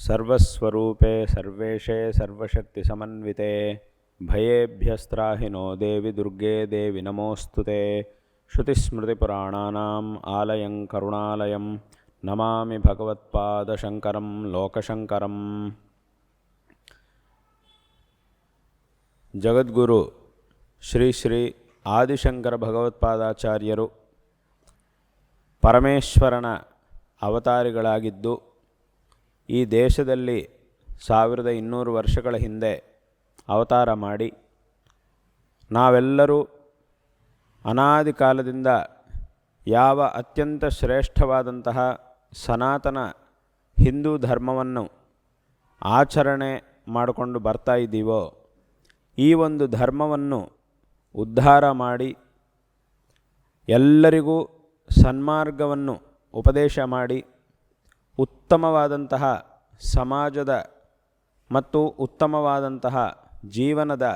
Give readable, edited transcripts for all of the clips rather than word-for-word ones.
ಸರ್ವಸ್ವರೂಪೇ ಸರ್ವೇಶೇ ಸರ್ವಶಕ್ತಿಸಮನ್ವಿತೆ ಭಯೇಭ್ಯಸ್ತ್ರಾಹಿ no ದೇವಿ ದುರ್ಗೆ ದೇವಿ ನಮೋಸ್ತುತೆ. ಶ್ರುತಿಸ್ಮೃತಿಪುರಾಣಾನಾಂ ಆಲಯಂ ಕರುಣಾಲಯಂ ನಮಾಮಿ ಭಗವತ್ಪಾದಶಂಕರಂ ಲೋಕಶಂಕರಂ. ಜಗದ್ಗುರು ಶ್ರೀ ಶ್ರೀ ಆದಿಶಂಕರ ಭಗವತ್ಪಾದಾಚಾರ್ಯರು ಪರಮೇಶ್ವರನ ಅವತಾರಿಗಳಾಗಿದ್ದು ಈ ದೇಶದಲ್ಲಿ 1200 ವರ್ಷಗಳ ಹಿಂದೆ ಅವತಾರ ಮಾಡಿ ನಾವೆಲ್ಲರೂ ಅನಾದಿ ಕಾಲದಿಂದ ಯಾವ ಅತ್ಯಂತ ಶ್ರೇಷ್ಠವಾದಂತಹ ಸನಾತನ ಹಿಂದೂ ಧರ್ಮವನ್ನು ಆಚರಣೆ ಮಾಡಿಕೊಂಡು ಬರ್ತಾ ಇದ್ದೀವೋ ಈ ಒಂದು ಧರ್ಮವನ್ನು ಉದ್ಧಾರ ಮಾಡಿ ಎಲ್ಲರಿಗೂ ಸನ್ಮಾರ್ಗವನ್ನು ಉಪದೇಶ ಮಾಡಿ ಉತ್ತಮವಾದಂತಹ ಸಮಾಜದ ಮತ್ತು ಉತ್ತಮವಾದಂತಹ ಜೀವನದ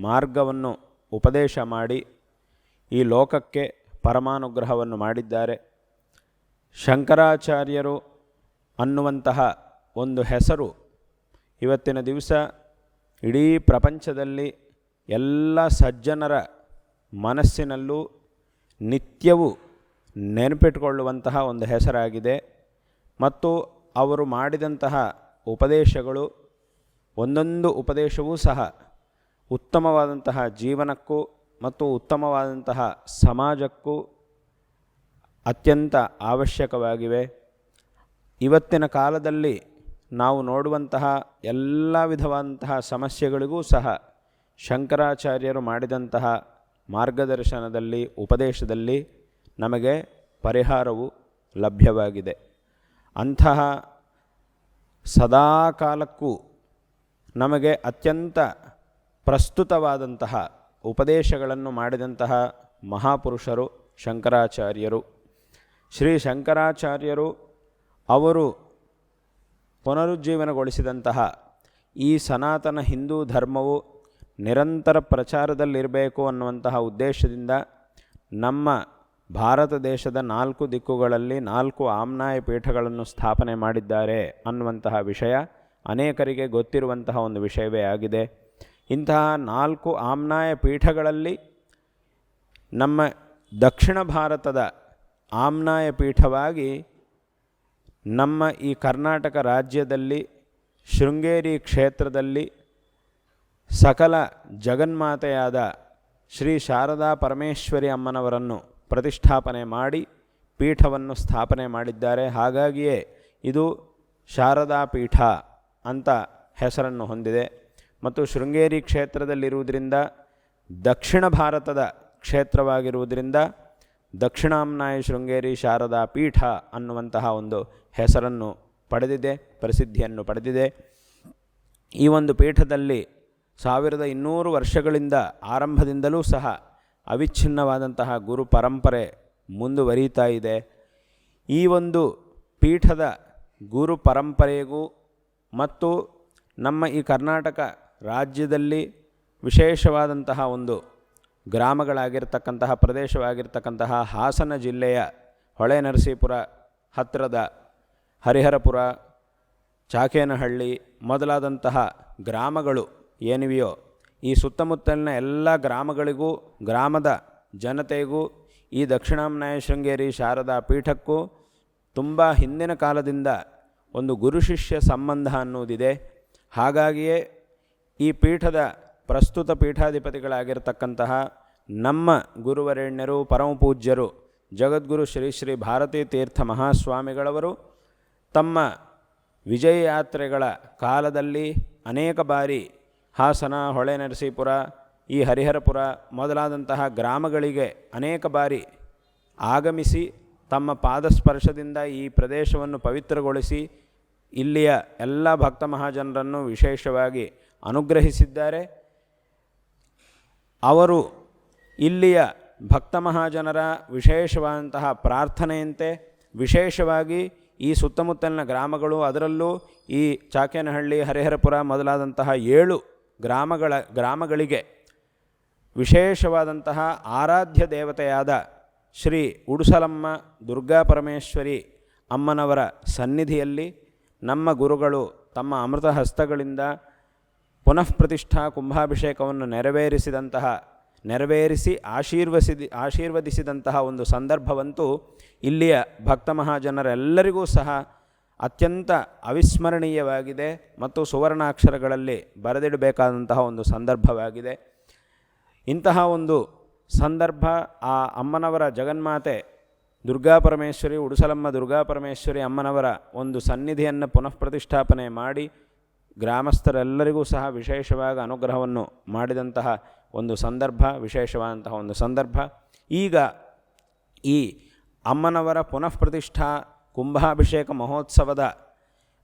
ಮಾರ್ಗವನ್ನು ಉಪದೇಶ ಮಾಡಿ ಈ ಲೋಕಕ್ಕೆ ಪರಮಾನುಗ್ರಹವನ್ನು ಮಾಡಿದ್ದಾರೆ. ಶಂಕರಾಚಾರ್ಯರು ಅನ್ನುವಂತಹ ಒಂದು ಹೆಸರು ಇವತ್ತಿನ ದಿವಸ ಇಡೀ ಪ್ರಪಂಚದಲ್ಲಿ ಎಲ್ಲ ಸಜ್ಜನರ ಮನಸ್ಸಿನಲ್ಲೂ ನಿತ್ಯವೂ ನೆನಪಿಟ್ಟುಕೊಳ್ಳುವಂತಹ ಒಂದು ಹೆಸರಾಗಿದೆ. ಮತ್ತು ಅವರು ಮಾಡಿದಂತಹ ಉಪದೇಶಗಳು ಒಂದೊಂದು ಉಪದೇಶವೂ ಸಹ ಉತ್ತಮವಾದಂತಹ ಜೀವನಕ್ಕೂ ಮತ್ತು ಉತ್ತಮವಾದಂತಹ ಸಮಾಜಕ್ಕೂ ಅತ್ಯಂತ ಅವಶ್ಯಕವಾಗಿವೆ. ಇವತ್ತಿನ ಕಾಲದಲ್ಲಿ ನಾವು ನೋಡುವಂತಹ ಎಲ್ಲ ವಿಧವಾದಂತಹ ಸಮಸ್ಯೆಗಳಿಗೂ ಸಹ ಶಂಕರಾಚಾರ್ಯರು ಮಾಡಿದಂತಹ ಮಾರ್ಗದರ್ಶನದಲ್ಲಿ ಉಪದೇಶದಲ್ಲಿ ನಮಗೆ ಪರಿಹಾರವು ಲಭ್ಯವಾಗಿದೆ. ಅಂತಹ ಸದಾಕಾಲಕ್ಕೂ ನಮಗೆ ಅತ್ಯಂತ ಪ್ರಸ್ತುತವಾದಂತಹ ಉಪದೇಶಗಳನ್ನು ಮಾಡಿದಂತಹ ಮಹಾಪುರುಷರು ಶಂಕರಾಚಾರ್ಯರು. ಶ್ರೀ ಶಂಕರಾಚಾರ್ಯರು ಅವರು ಪುನರುಜ್ಜೀವನಗೊಳಿಸಿದಂತಹ ಈ ಸನಾತನ ಹಿಂದೂ ಧರ್ಮವು ನಿರಂತರ ಪ್ರಚಾರದಲ್ಲಿರಬೇಕು ಅನ್ನುವಂತಹ ಉದ್ದೇಶದಿಂದ ನಮ್ಮ ಭಾರತ ದೇಶದ 4 ದಿಕ್ಕುಗಳಲ್ಲಿ 4 ಆಮ್ನಾಯ ಪೀಠಗಳನ್ನು ಸ್ಥಾಪನೆ ಮಾಡಿದ್ದಾರೆ ಅನ್ನುವಂತಹ ವಿಷಯ ಅನೇಕರಿಗೆ ಗೊತ್ತಿರುವಂತಹ ಒಂದು ವಿಷಯವೇ ಆಗಿದೆ. ಇಂತಹ 4 ಆಮ್ನಾಯ ಪೀಠಗಳಲ್ಲಿ ನಮ್ಮ ದಕ್ಷಿಣ ಭಾರತದ ಆಮ್ನಾಯ ಪೀಠವಾಗಿ ನಮ್ಮ ಈ ಕರ್ನಾಟಕ ರಾಜ್ಯದಲ್ಲಿ ಶೃಂಗೇರಿ ಕ್ಷೇತ್ರದಲ್ಲಿ ಸಕಲ ಜಗನ್ಮಾತೆಯಾದ ಶ್ರೀ ಶಾರದಾ ಪರಮೇಶ್ವರಿ ಅಮ್ಮನವರನ್ನು ಪ್ರತಿಷ್ಠಾಪನೆ ಮಾಡಿ ಪೀಠವನ್ನು ಸ್ಥಾಪನೆ ಮಾಡಿದ್ದಾರೆ. ಹಾಗಾಗಿಯೇ ಇದು ಶಾರದಾ ಪೀಠ ಅಂತ ಹೆಸರನ್ನು ಹೊಂದಿದೆ. ಮತ್ತು ಶೃಂಗೇರಿ ಕ್ಷೇತ್ರದಲ್ಲಿರುವುದರಿಂದ ದಕ್ಷಿಣ ಭಾರತದ ಕ್ಷೇತ್ರವಾಗಿರುವುದರಿಂದ ದಕ್ಷಿಣಾಮ್ನಾಯ ಶೃಂಗೇರಿ ಶಾರದಾ ಪೀಠ ಅನ್ನುವಂತಹ ಒಂದು ಹೆಸರನ್ನು ಪಡೆದಿದೆ, ಪ್ರಸಿದ್ಧಿಯನ್ನು ಪಡೆದಿದೆ. ಈ ಒಂದು ಪೀಠದಲ್ಲಿ 1200 ವರ್ಷಗಳಿಂದ ಆರಂಭದಿಂದಲೂ ಸಹ ಅವಿಚ್ಛಿನ್ನವಾದಂತಹ ಗುರು ಪರಂಪರೆ ಮುಂದುವರಿತಾ ಇದೆ. ಈ ಒಂದು ಪೀಠದ ಗುರು ಪರಂಪರೆಗೂ ಮತ್ತು ನಮ್ಮ ಈ ಕರ್ನಾಟಕ ರಾಜ್ಯದಲ್ಲಿ ವಿಶೇಷವಾದಂತಹ ಒಂದು ಗ್ರಾಮಗಳಾಗಿರ್ತಕ್ಕಂತಹ ಪ್ರದೇಶವಾಗಿರ್ತಕ್ಕಂತಹ ಹಾಸನ ಜಿಲ್ಲೆಯ ಹೊಳೆನರಸೀಪುರ ಹತ್ತಿರದ ಹರಿಹರಪುರ, ಚಾಕೇನಹಳ್ಳಿ ಮೊದಲಾದಂತಹ ಗ್ರಾಮಗಳು ಏನಿವೆಯೋ ಈ ಸುತ್ತಮುತ್ತಲಿನ ಎಲ್ಲ ಗ್ರಾಮಗಳಿಗೂ ಗ್ರಾಮದ ಜನತೆಗೂ ಈ ದಕ್ಷಿಣಾಮ್ನಾಯ ಶೃಂಗೇರಿ ಶಾರದಾ ಪೀಠಕ್ಕೂ ತುಂಬ ಹಿಂದಿನ ಕಾಲದಿಂದ ಒಂದು ಗುರು ಶಿಷ್ಯ ಸಂಬಂಧ ಅನ್ನುವುದಿದೆ. ಹಾಗಾಗಿಯೇ ಈ ಪೀಠದ ಪ್ರಸ್ತುತ ಪೀಠಾಧಿಪತಿಗಳಾಗಿರ್ತಕ್ಕಂತಹ ನಮ್ಮ ಗುರುವರೇಣ್ಯರು ಪರಮಪೂಜ್ಯರು ಜಗದ್ಗುರು ಶ್ರೀ ಶ್ರೀ ಭಾರತೀ ತೀರ್ಥ ಮಹಾಸ್ವಾಮಿಗಳವರು ತಮ್ಮ ವಿಜಯ ಯಾತ್ರೆಗಳ ಕಾಲದಲ್ಲಿ ಅನೇಕ ಬಾರಿ ಹಾಸನ, ಹೊಳೆನರಸೀಪುರ, ಈ ಹರಿಹರಪುರ ಮೊದಲಾದಂತಹ ಗ್ರಾಮಗಳಿಗೆ ಅನೇಕ ಬಾರಿ ಆಗಮಿಸಿ ತಮ್ಮ ಪಾದಸ್ಪರ್ಶದಿಂದ ಈ ಪ್ರದೇಶವನ್ನು ಪವಿತ್ರಗೊಳಿಸಿ ಇಲ್ಲಿಯ ಎಲ್ಲ ಭಕ್ತ ಮಹಾಜನರನ್ನು ವಿಶೇಷವಾಗಿ ಅನುಗ್ರಹಿಸಿದ್ದಾರೆ. ಅವರು ಇಲ್ಲಿಯ ಭಕ್ತ ಮಹಾಜನರ ವಿಶೇಷವಾದಂತಹ ಪ್ರಾರ್ಥನೆಯಂತೆ ವಿಶೇಷವಾಗಿ ಈ ಸುತ್ತಮುತ್ತಲಿನ ಗ್ರಾಮಗಳು, ಅದರಲ್ಲೂ ಈ ಚಾಕೇನಹಳ್ಳಿ, ಹರಿಹರಪುರ ಮೊದಲಾದಂತಹ 7 ಗ್ರಾಮಗಳಿಗೆ ವಿಶೇಷವಾದಂತಹ ಆರಾಧ್ಯ ದೇವತೆಯಾದ ಶ್ರೀ ಉಡುಸಲಮ್ಮ ದುರ್ಗಾ ಪರಮೇಶ್ವರಿ ಅಮ್ಮನವರ ಸನ್ನಿಧಿಯಲ್ಲಿ ನಮ್ಮ ಗುರುಗಳು ತಮ್ಮ ಅಮೃತ ಹಸ್ತಗಳಿಂದ ಪುನಃ ಪ್ರತಿಷ್ಠಾ ಕುಂಭಾಭಿಷೇಕವನ್ನು ನೆರವೇರಿಸಿ ಆಶೀರ್ವದಿಸಿದಂತಹ ಒಂದು ಸಂದರ್ಭವಂತೂ ಇಲ್ಲಿಯ ಭಕ್ತ ಮಹಾಜನರೆಲ್ಲರಿಗೂ ಸಹ ಅತ್ಯಂತ ಅವಿಸ್ಮರಣೀಯವಾಗಿದೆ ಮತ್ತು ಸುವರ್ಣಾಕ್ಷರಗಳಲ್ಲಿ ಬರೆದಿಡಬೇಕಾದಂತಹ ಒಂದು ಸಂದರ್ಭವಾಗಿದೆ. ಇಂತಹ ಒಂದು ಸಂದರ್ಭ ಆ ಅಮ್ಮನವರ ಜಗನ್ಮಾತೆ ದುರ್ಗಾಪರಮೇಶ್ವರಿ, ಉಡುಸಲಮ್ಮ ದುರ್ಗಾಪರಮೇಶ್ವರಿ ಅಮ್ಮನವರ ಒಂದು ಸನ್ನಿಧಿಯನ್ನು ಪುನಃ ಪ್ರತಿಷ್ಠಾಪನೆ ಮಾಡಿ ಗ್ರಾಮಸ್ಥರೆಲ್ಲರಿಗೂ ಸಹ ವಿಶೇಷವಾಗಿ ಅನುಗ್ರಹವನ್ನು ಮಾಡಿದಂತಹ ಒಂದು ಸಂದರ್ಭ, ವಿಶೇಷವಾದಂತಹ ಒಂದು ಸಂದರ್ಭ. ಈಗ ಈ ಅಮ್ಮನವರ ಪುನಃ ಪ್ರತಿಷ್ಠಾ ಕುಂಭಾಭಿಷೇಕ ಮಹೋತ್ಸವದ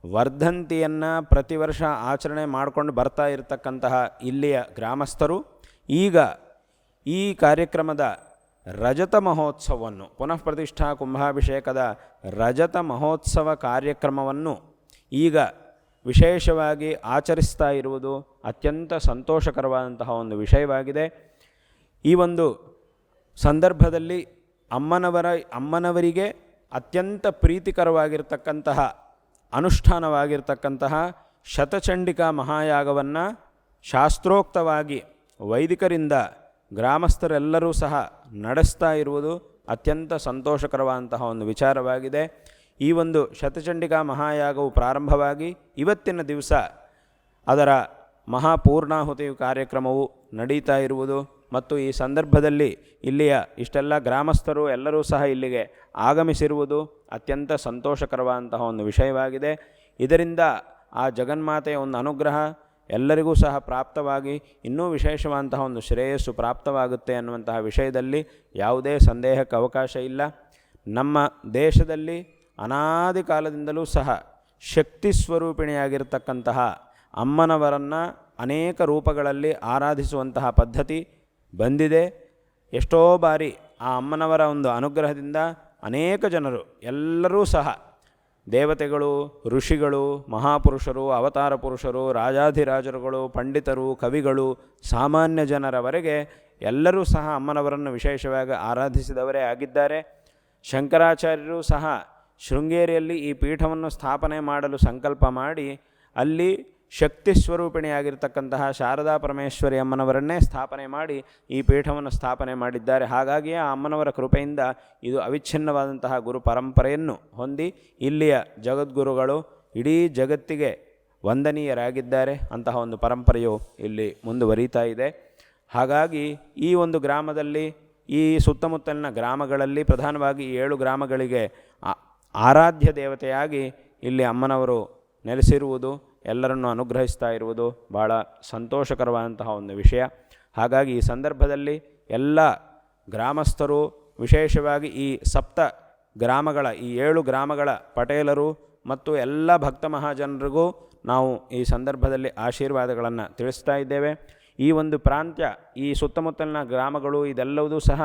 ವರ್ಧಂತಿಯನ್ನು ಪ್ರತಿ ವರ್ಷ ಆಚರಣೆ ಮಾಡಿಕೊಂಡು ಬರ್ತಾ ಇರತಕ್ಕಂತಹ ಇಲ್ಲಿಯ ಗ್ರಾಮಸ್ಥರು ಈಗ ಈ ಕಾರ್ಯಕ್ರಮದ ರಜತ ಮಹೋತ್ಸವವನ್ನು, ಪುನಃ ಪ್ರತಿಷ್ಠಾ ಕುಂಭಾಭಿಷೇಕದ ರಜತ ಮಹೋತ್ಸವ ಕಾರ್ಯಕ್ರಮವನ್ನು ಈಗ ವಿಶೇಷವಾಗಿ ಆಚರಿಸ್ತಾ ಇರುವುದು ಅತ್ಯಂತ ಸಂತೋಷಕರವಾದಂತಹ ಒಂದು ವಿಷಯವಾಗಿದೆ. ಈ ಒಂದು ಸಂದರ್ಭದಲ್ಲಿ ಅಮ್ಮನವರಿಗೆ ಅತ್ಯಂತ ಪ್ರೀತಿಕರವಾಗಿರ್ತಕ್ಕಂತಹ ಅನುಷ್ಠಾನವಾಗಿರ್ತಕ್ಕಂತಹ ಶತಚಂಡಿಕಾ ಮಹಾಯಾಗವನ್ನು ಶಾಸ್ತ್ರೋಕ್ತವಾಗಿ ವೈದಿಕರಿಂದ ಗ್ರಾಮಸ್ಥರೆಲ್ಲರೂ ಸಹ ನಡೆಸ್ತಾ ಇರುವುದು ಅತ್ಯಂತ ಸಂತೋಷಕರವಾದಂತಹ ಒಂದು ವಿಚಾರವಾಗಿದೆ. ಈ ಒಂದು ಶತಚಂಡಿಕಾ ಮಹಾಯಾಗವು ಪ್ರಾರಂಭವಾಗಿ ಇವತ್ತಿನ ದಿವಸ ಅದರ ಮಹಾಪೂರ್ಣಾಹುತಿ ಕಾರ್ಯಕ್ರಮವು ನಡೀತಾ ಇರುವುದು ಮತ್ತು ಈ ಸಂದರ್ಭದಲ್ಲಿ ಇಲ್ಲಿಯ ಇಷ್ಟೆಲ್ಲ ಗ್ರಾಮಸ್ಥರು ಎಲ್ಲರೂ ಸಹ ಇಲ್ಲಿಗೆ ಆಗಮಿಸಿರುವುದು ಅತ್ಯಂತ ಸಂತೋಷಕರವಾದಂತಹ ಒಂದು ವಿಷಯವಾಗಿದೆ. ಇದರಿಂದ ಆ ಜಗನ್ಮಾತೆಯ ಒಂದು ಅನುಗ್ರಹ ಎಲ್ಲರಿಗೂ ಸಹ ಪ್ರಾಪ್ತವಾಗಿ ಇನ್ನೂ ವಿಶೇಷವಾದಂತಹ ಒಂದು ಶ್ರೇಯಸ್ಸು ಪ್ರಾಪ್ತವಾಗುತ್ತೆ ಅನ್ನುವಂತಹ ವಿಷಯದಲ್ಲಿ ಯಾವುದೇ ಸಂದೇಹಕ್ಕೆ ಅವಕಾಶ ಇಲ್ಲ. ನಮ್ಮ ದೇಶದಲ್ಲಿ ಅನಾದಿ ಕಾಲದಿಂದಲೂ ಸಹ ಶಕ್ತಿ ಸ್ವರೂಪಿಣಿಯಾಗಿರ್ತಕ್ಕಂತಹ ಅಮ್ಮನವರನ್ನು ಅನೇಕ ರೂಪಗಳಲ್ಲಿ ಆರಾಧಿಸುವಂತಹ ಪದ್ಧತಿ ಬಂದಿದೆ. ಎಷ್ಟೋ ಬಾರಿ ಆ ಅಮ್ಮನವರ ಒಂದು ಅನುಗ್ರಹದಿಂದ ಅನೇಕ ಜನರು ಎಲ್ಲರೂ ಸಹ ದೇವತೆಗಳು, ಋಷಿಗಳು, ಮಹಾಪುರುಷರು, ಅವತಾರ ಪುರುಷರು, ರಾಜಾಧಿರಾಜರುಗಳು, ಪಂಡಿತರು, ಕವಿಗಳು, ಸಾಮಾನ್ಯ ಜನರವರೆಗೆ ಎಲ್ಲರೂ ಸಹ ಅಮ್ಮನವರನ್ನು ವಿಶೇಷವಾಗಿ ಆರಾಧಿಸಿದವರೇ ಆಗಿದ್ದಾರೆ. ಶಂಕರಾಚಾರ್ಯರು ಸಹ ಶೃಂಗೇರಿಯಲ್ಲಿ ಈ ಪೀಠವನ್ನು ಸ್ಥಾಪನೆ ಮಾಡಲು ಸಂಕಲ್ಪ ಮಾಡಿ ಅಲ್ಲಿ ಶಕ್ತಿ ಸ್ವರೂಪಿಣಿಯಾಗಿರ್ತಕ್ಕಂತಹ ಶಾರದಾ ಪರಮೇಶ್ವರಿ ಅಮ್ಮನವರನ್ನೇ ಸ್ಥಾಪನೆ ಮಾಡಿ ಈ ಪೀಠವನ್ನು ಸ್ಥಾಪನೆ ಮಾಡಿದ್ದಾರೆ. ಹಾಗಾಗಿಯೇ ಆ ಅಮ್ಮನವರ ಕೃಪೆಯಿಂದ ಇದು ಅವಿಚ್ಛಿನ್ನವಾದಂತಹ ಗುರು ಪರಂಪರೆಯನ್ನು ಹೊಂದಿ ಇಲ್ಲಿಯ ಜಗದ್ಗುರುಗಳು ಇಡೀ ಜಗತ್ತಿಗೆ ವಂದನೀಯರಾಗಿದ್ದಾರೆ. ಅಂತಹ ಒಂದು ಪರಂಪರೆಯು ಇಲ್ಲಿ ಮುಂದುವರಿತಾ ಇದೆ. ಹಾಗಾಗಿ ಈ ಒಂದು ಗ್ರಾಮದಲ್ಲಿ, ಈ ಸುತ್ತಮುತ್ತಲಿನ ಗ್ರಾಮಗಳಲ್ಲಿ, ಪ್ರಧಾನವಾಗಿ 7 ಗ್ರಾಮಗಳಿಗೆ ಆರಾಧ್ಯ ದೇವತೆಯಾಗಿ ಇಲ್ಲಿ ಅಮ್ಮನವರು ನೆಲೆಸಿರುವುದು, ಎಲ್ಲರನ್ನು ಅನುಗ್ರಹಿಸ್ತಾ ಇರುವುದು ಭಾಳ ಸಂತೋಷಕರವಾದಂತಹ ಒಂದು ವಿಷಯ. ಹಾಗಾಗಿ ಈ ಸಂದರ್ಭದಲ್ಲಿ ಎಲ್ಲ ಗ್ರಾಮಸ್ಥರು, ವಿಶೇಷವಾಗಿ ಈ 7 ಗ್ರಾಮಗಳ, ಈ 7 ಗ್ರಾಮಗಳ ಪಟೇಲರು ಮತ್ತು ಎಲ್ಲ ಭಕ್ತ ಮಹಾಜನರಿಗೂ ನಾವು ಈ ಸಂದರ್ಭದಲ್ಲಿ ಆಶೀರ್ವಾದಗಳನ್ನು ತಿಳಿಸ್ತಾ ಇದ್ದೇವೆ. ಈ ಒಂದು ಪ್ರಾಂತ್ಯ, ಈ ಸುತ್ತಮುತ್ತಲಿನ ಗ್ರಾಮಗಳು ಇದೆಲ್ಲವೂ ಸಹ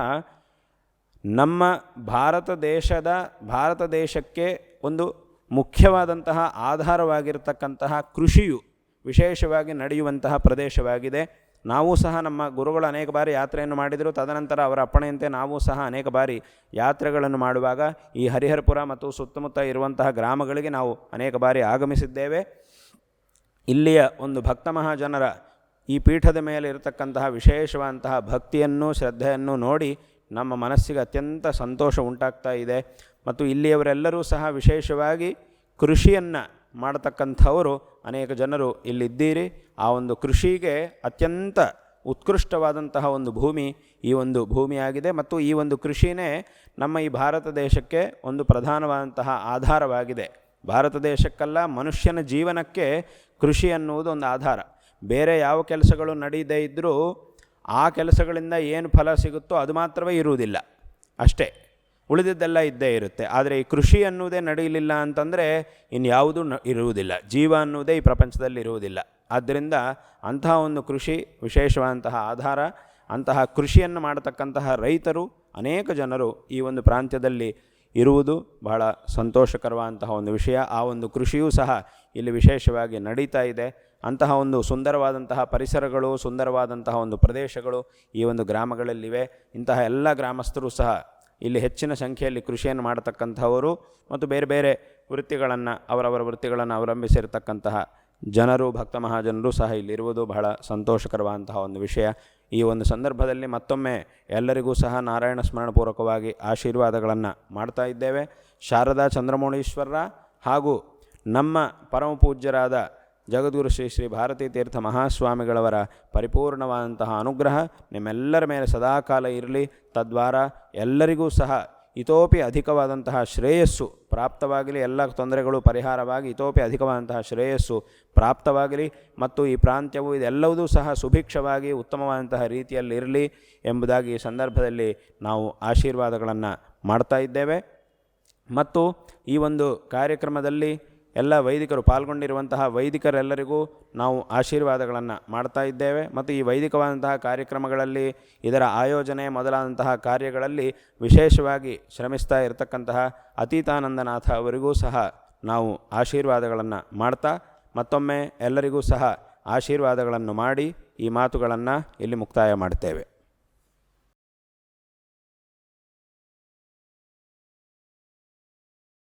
ನಮ್ಮ ಭಾರತ ದೇಶಕ್ಕೆ ಒಂದು ಮುಖ್ಯವಾದಂತಹ ಆಧಾರವಾಗಿರ್ತಕ್ಕಂತಹ ಕೃಷಿಯು ವಿಶೇಷವಾಗಿ ನಡೆಯುವಂತಹ ಪ್ರದೇಶವಾಗಿದೆ. ನಾವು ಸಹ ನಮ್ಮ ಗುರುಗಳು ಅನೇಕ ಬಾರಿ ಯಾತ್ರೆಯನ್ನು ಮಾಡಿದರು. ತದನಂತರ ಅವರ ಅಪ್ಪಣೆಯಂತೆ ನಾವು ಸಹ ಅನೇಕ ಬಾರಿ ಯಾತ್ರೆಗಳನ್ನು ಮಾಡುವಾಗ ಈ ಹರಿಹರಪುರ ಮತ್ತು ಸುತ್ತಮುತ್ತ ಇರುವಂತಹ ಗ್ರಾಮಗಳಿಗೆ ನಾವು ಅನೇಕ ಬಾರಿ ಆಗಮಿಸಿದ್ದೇವೆ. ಇಲ್ಲಿಯ ಒಂದು ಭಕ್ತ ಮಹಾಜನರ ಈ ಪೀಠದ ಮೇಲೆ ಇರತಕ್ಕಂತಹ ವಿಶೇಷವಾದಂತಹ ಭಕ್ತಿಯನ್ನು, ಶ್ರದ್ಧೆಯನ್ನು ನೋಡಿ ನಮ್ಮ ಮನಸ್ಸಿಗೆ ಅತ್ಯಂತ ಸಂತೋಷ ಉಂಟಾಗ್ತಾ ಇದೆ. ಮತ್ತು ಇಲ್ಲಿಯವರೆಲ್ಲರೂ ಸಹ ವಿಶೇಷವಾಗಿ ಕೃಷಿಯನ್ನು ಮಾಡತಕ್ಕಂಥವರು ಅನೇಕ ಜನರು ಇಲ್ಲಿದ್ದೀರಿ. ಆ ಒಂದು ಕೃಷಿಗೆ ಅತ್ಯಂತ ಉತ್ಕೃಷ್ಟವಾದಂತಹ ಒಂದು ಭೂಮಿ ಈ ಒಂದು ಭೂಮಿಯಾಗಿದೆ. ಮತ್ತು ಈ ಒಂದು ಕೃಷಿನೇ ನಮ್ಮ ಈ ಭಾರತ ದೇಶಕ್ಕೆ ಒಂದು ಪ್ರಧಾನವಾದಂತಹ ಆಧಾರವಾಗಿದೆ. ಭಾರತ ದೇಶಕ್ಕಲ್ಲ, ಮನುಷ್ಯನ ಜೀವನಕ್ಕೆ ಕೃಷಿ ಅನ್ನುವುದು ಒಂದು ಆಧಾರ. ಬೇರೆ ಯಾವ ಕೆಲಸಗಳು ನಡೀದೇ ಇದ್ದರೂ ಆ ಕೆಲಸಗಳಿಂದ ಏನು ಫಲ ಸಿಗುತ್ತೋ ಅದು ಮಾತ್ರವೇ ಇರುವುದಿಲ್ಲ, ಅಷ್ಟೇ. ಉಳಿದಿದ್ದೆಲ್ಲ ಇದ್ದೇ ಇರುತ್ತೆ. ಆದರೆ ಈ ಕೃಷಿ ಅನ್ನುವುದೇ ನಡೆಯಲಿಲ್ಲ ಅಂತಂದರೆ ಇನ್ಯಾವುದೂ ಇರುವುದಿಲ್ಲ, ಜೀವ ಅನ್ನುವುದೇ ಈ ಪ್ರಪಂಚದಲ್ಲಿ ಇರುವುದಿಲ್ಲ. ಆದ್ದರಿಂದ ಅಂತಹ ಒಂದು ಕೃಷಿ ವಿಶೇಷವಾದಂತಹ ಆಧಾರ. ಅಂತಹ ಕೃಷಿಯನ್ನು ಮಾಡತಕ್ಕಂತಹ ರೈತರು ಅನೇಕ ಜನರು ಈ ಒಂದು ಪ್ರಾಂತ್ಯದಲ್ಲಿ ಇರುವುದು ಬಹಳ ಸಂತೋಷಕರವಾದಂತಹ ಒಂದು ವಿಷಯ. ಆ ಒಂದು ಕೃಷಿಯೂ ಸಹ ಇಲ್ಲಿ ವಿಶೇಷವಾಗಿ ನಡೀತಾ ಇದೆ. ಅಂತಹ ಒಂದು ಸುಂದರವಾದಂತಹ ಪರಿಸರಗಳು, ಸುಂದರವಾದಂತಹ ಒಂದು ಪ್ರದೇಶಗಳು ಈ ಒಂದು ಗ್ರಾಮಗಳಲ್ಲಿವೆ. ಇಂತಹ ಎಲ್ಲ ಗ್ರಾಮಸ್ಥರು ಸಹ ಇಲ್ಲಿ ಹೆಚ್ಚಿನ ಸಂಖ್ಯೆಯಲ್ಲಿ ಕೃಷಿಯನ್ನು ಮಾಡತಕ್ಕಂಥವರು ಮತ್ತು ಬೇರೆ ಬೇರೆ ವೃತ್ತಿಗಳನ್ನು, ಅವರವರ ವೃತ್ತಿಗಳನ್ನು ಅವಲಂಬಿಸಿರತಕ್ಕಂತಹ ಜನರು ಭಕ್ತ ಮಹಾಜನರು ಸಹ ಇಲ್ಲಿರುವುದು ಬಹಳ ಸಂತೋಷಕರವಾದಂತಹ ಒಂದು ವಿಷಯ. ಈ ಒಂದು ಸಂದರ್ಭದಲ್ಲಿ ಮತ್ತೊಮ್ಮೆ ಎಲ್ಲರಿಗೂ ಸಹ ನಾರಾಯಣ ಸ್ಮರಣಪೂರ್ವಕವಾಗಿ ಆಶೀರ್ವಾದಗಳನ್ನು ಮಾಡ್ತಾ ಇದ್ದೇವೆ. ಶಾರದಾ ಚಂದ್ರಮೌಳೀಶ್ವರರ ಹಾಗೂ ನಮ್ಮ ಪರಮಪೂಜ್ಯರಾದ ಜಗದ್ಗುರು ಶ್ರೀ ಶ್ರೀ ಭಾರತೀ ತೀರ್ಥ ಮಹಾಸ್ವಾಮಿಗಳವರ ಪರಿಪೂರ್ಣವಾದಂತಹ ಅನುಗ್ರಹ ನಿಮ್ಮೆಲ್ಲರ ಮೇಲೆ ಸದಾಕಾಲ ಇರಲಿ. ತದ್ವಾರ ಎಲ್ಲರಿಗೂ ಸಹ ಇತೋಪಿ ಅಧಿಕವಾದಂತಹ ಶ್ರೇಯಸ್ಸು ಪ್ರಾಪ್ತವಾಗಲಿ, ಎಲ್ಲ ತೊಂದರೆಗಳು ಪರಿಹಾರವಾಗಿ ಇತೋಪಿ ಅಧಿಕವಾದಂತಹ ಶ್ರೇಯಸ್ಸು ಪ್ರಾಪ್ತವಾಗಲಿ ಮತ್ತು ಈ ಪ್ರಾಂತ್ಯವು ಇದೆಲ್ಲವೂ ಸಹ ಸುಭಿಕ್ಷವಾಗಿ ಉತ್ತಮವಾದಂತಹ ರೀತಿಯಲ್ಲಿರಲಿ ಎಂಬುದಾಗಿ ಈ ಸಂದರ್ಭದಲ್ಲಿ ನಾವು ಆಶೀರ್ವಾದಗಳನ್ನು ಮಾಡ್ತಾ ಇದ್ದೇವೆ. ಮತ್ತು ಈ ಒಂದು ಕಾರ್ಯಕ್ರಮದಲ್ಲಿ ಎಲ್ಲ ವೈದಿಕರು ಪಾಲ್ಗೊಂಡಿರುವಂತಹ ವೈದಿಕರೆಲ್ಲರಿಗೂ ನಾವು ಆಶೀರ್ವಾದಗಳನ್ನು ಮಾಡ್ತಾ ಇದ್ದೇವೆ. ಮತ್ತು ಈ ವೈದಿಕವಾದಂತಹ ಕಾರ್ಯಕ್ರಮಗಳಲ್ಲಿ, ಇದರ ಆಯೋಜನೆ ಮೊದಲಾದಂತಹ ಕಾರ್ಯಗಳಲ್ಲಿ ವಿಶೇಷವಾಗಿ ಶ್ರಮಿಸ್ತಾ ಇರತಕ್ಕಂತಹ ಅತೀತಾನಂದನಾಥ ಅವರಿಗೂ ಸಹ ನಾವು ಆಶೀರ್ವಾದಗಳನ್ನು ಮಾಡ್ತಾ ಮತ್ತೊಮ್ಮೆ ಎಲ್ಲರಿಗೂ ಸಹ ಆಶೀರ್ವಾದಗಳನ್ನು ಮಾಡಿ ಈ ಮಾತುಗಳನ್ನು ಇಲ್ಲಿ ಮುಕ್ತಾಯ ಮಾಡ್ತೇವೆ.